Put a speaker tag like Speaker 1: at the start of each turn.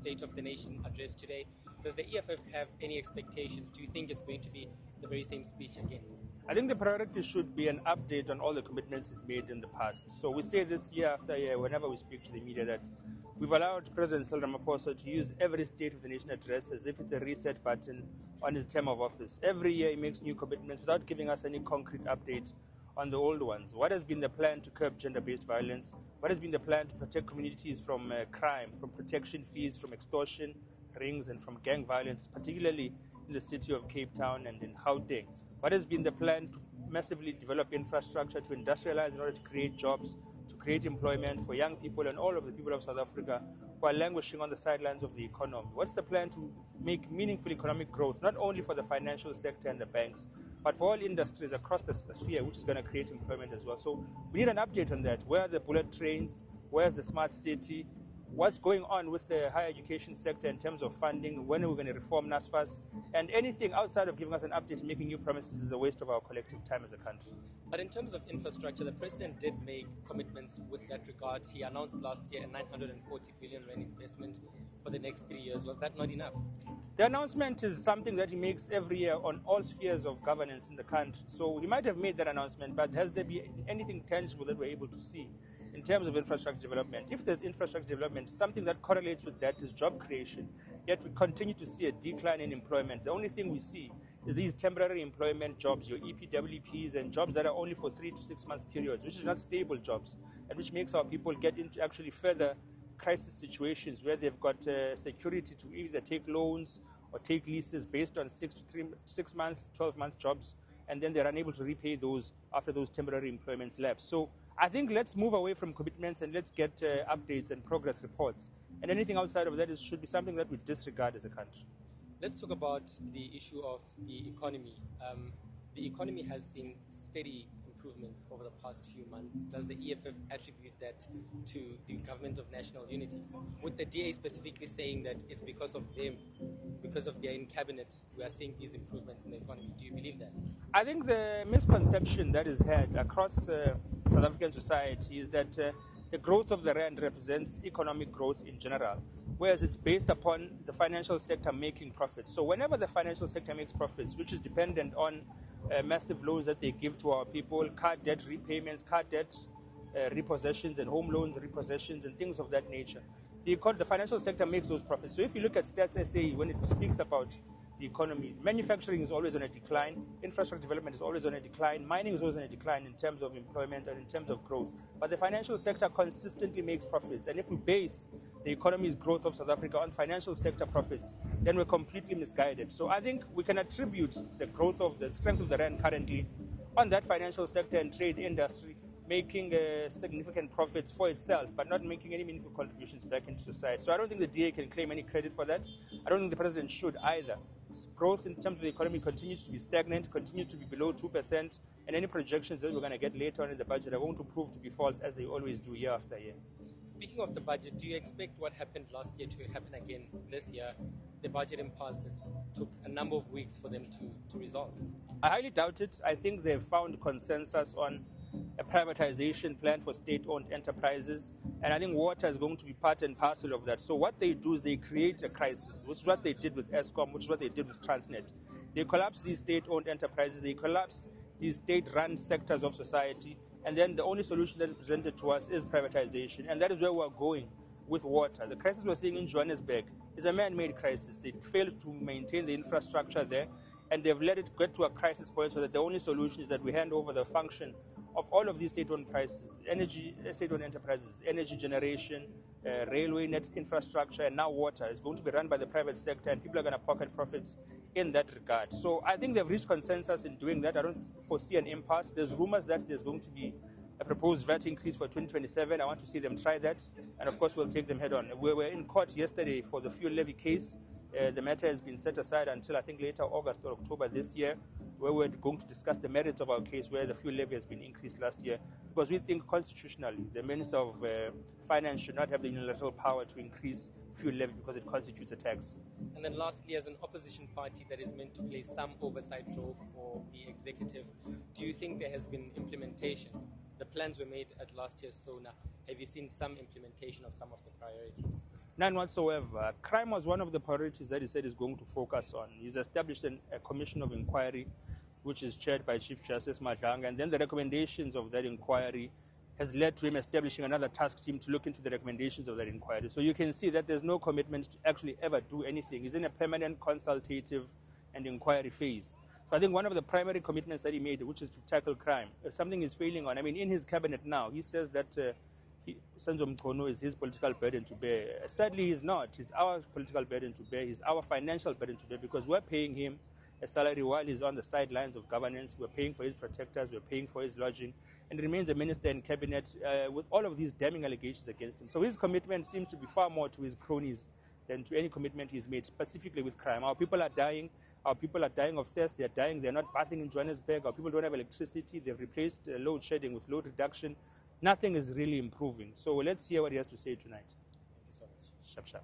Speaker 1: State of the Nation address today. Does the EFF have any expectations? Do you think it's going to be the very same speech again?
Speaker 2: I think the priority should be an update on all the commitments he's made in the past. So we say this year after year, whenever we speak to the media, that we've allowed President Cyril Ramaphosa to use every State of the Nation address as if it's a reset button on his term of office. Every year he makes new commitments without giving us any concrete update on the old ones. What has been the plan to curb gender-based violence? What has been the plan to protect communities from crime, from protection fees, from extortion, rings, and from gang violence, particularly in the city of Cape Town and in Gauteng? What has been the plan to massively develop infrastructure, to industrialize in order to create jobs, to create employment for young people and all of the people of South Africa who are languishing on the sidelines of the economy? What's the plan to make meaningful economic growth, not only for the financial sector and the banks, but for all industries across the sphere, which is going to create employment as well? So we need an update on that. Where are the bullet trains? Where's the smart city? What's going on with the higher education sector in terms of funding? When are we going to reform NSFAS? And anything outside of giving us an update and making new promises is a waste of our collective time as a country.
Speaker 1: But in terms of infrastructure, the president did make commitments with that regard. He announced last year a 940 billion rand investment for the next 3 years. Was that not enough?
Speaker 2: The announcement is something that he makes every year on all spheres of governance in the country. So he might have made that announcement, but has there been anything tangible that we're able to see in terms of infrastructure development? If there's infrastructure development, something that correlates with that is job creation. Yet we continue to see a decline in employment. The only thing we see is these temporary employment jobs, your EPWPs, and jobs that are only for 3 to 6 month periods, which is not stable jobs, and which makes our people get into actually further crisis situations where they've got security to either take loans or take leases based on 6 month, 12-month jobs, and then they're unable to repay those after those temporary employments lapse. So I think let's move away from commitments and let's get updates and progress reports. And anything outside of that should be something that we disregard as a country.
Speaker 1: Let's talk about the issue of the economy. The economy has seen steady improvements over the past few months. Does the EFF attribute that to the government of national unity? With the DA specifically saying that it's because of them, because of their in cabinet, we are seeing these improvements in the economy. Do you believe that?
Speaker 2: I think the misconception that is had across South African society is that the growth of the rand represents economic growth in general, whereas it's based upon the financial sector making profits. So whenever the financial sector makes profits, which is dependent on massive loans that they give to our people, car debt repayments, car debt repossessions and home loans repossessions and things of that nature, the financial sector makes those profits. So if you look at Stats SA, when it speaks about the economy, manufacturing is always on a decline, infrastructure development is always on a decline, mining is always on a decline in terms of employment and in terms of growth. But the financial sector consistently makes profits. And if we base the economy's growth of South Africa on financial sector profits, then we're completely misguided. So I think we can attribute the growth of the strength of the rand currently on that financial sector and trade industry making significant profits for itself, but not making any meaningful contributions back into society. So I don't think the DA can claim any credit for that. I don't think the president should either. Growth in terms of the economy continues to be stagnant, continues to be below 2%, and any projections that we're going to get later on in the budget are going to prove to be false, as they always do year after year.
Speaker 1: Speaking of the budget, do you expect what happened last year to happen again this year? The budget impasse that took a number of weeks for them to resolve?
Speaker 2: I highly doubt it. I think they've found consensus on a privatization plan for state-owned enterprises, and I think water is going to be part and parcel of that. So what they do is they create a crisis, which is what they did with Eskom, which is what they did with Transnet. They collapse these state-owned enterprises, they collapse these state-run sectors of society, and then the only solution that is presented to us is privatization, and that is where we're going with water. The crisis we're seeing in Johannesburg is a man-made crisis. They failed to maintain the infrastructure there, and they've let it get to a crisis point so that the only solution is that we hand over the function of all of these state-owned state-owned enterprises, energy generation, railway net infrastructure, and now water is going to be run by the private sector, and people are going to pocket profits in that regard. So I think they've reached consensus in doing that. I don't foresee an impasse. There's rumors that there's going to be a proposed VAT increase for 2027. I want to see them try that, and of course we'll take them head on. We were in court yesterday for the fuel levy case. The matter has been set aside until I think later August or October this year, where we're going to discuss the merits of our case, where the fuel levy has been increased last year, because we think constitutionally the Minister of Finance should not have the unilateral power to increase fuel levy because it constitutes a tax.
Speaker 1: And then lastly, as an opposition party that is meant to play some oversight role for the executive, do you think there has been implementation? The plans were made at last year's SONA. Have you seen some implementation of some of the priorities?
Speaker 2: None whatsoever. Crime was one of the priorities that he said he's going to focus on. He's established a commission of inquiry, which is chaired by Chief Justice Madlanga, and then the recommendations of that inquiry has led to him establishing another task team to look into the recommendations of that inquiry. So you can see that there's no commitment to actually ever do anything. He's in a permanent consultative and inquiry phase. So I think one of the primary commitments that he made, which is to tackle crime, something he's failing on. I mean, in his cabinet now, he says that Senzo Mkhono is his political burden to bear. Sadly, he's not. He's our political burden to bear. He's our financial burden to bear, because we're paying him a salary while he's on the sidelines of governance. We're paying for his protectors. We're paying for his lodging. And remains a minister in cabinet with all of these damning allegations against him. So his commitment seems to be far more to his cronies than to any commitment he's made, specifically with crime. Our people are dying. Our people are dying of thirst. They're dying. They're not bathing in Johannesburg. Our people don't have electricity. They've replaced load shedding with load reduction. Nothing is really improving. So let's hear what he has to say tonight.
Speaker 1: Thank you so much.
Speaker 2: Sharp, sharp.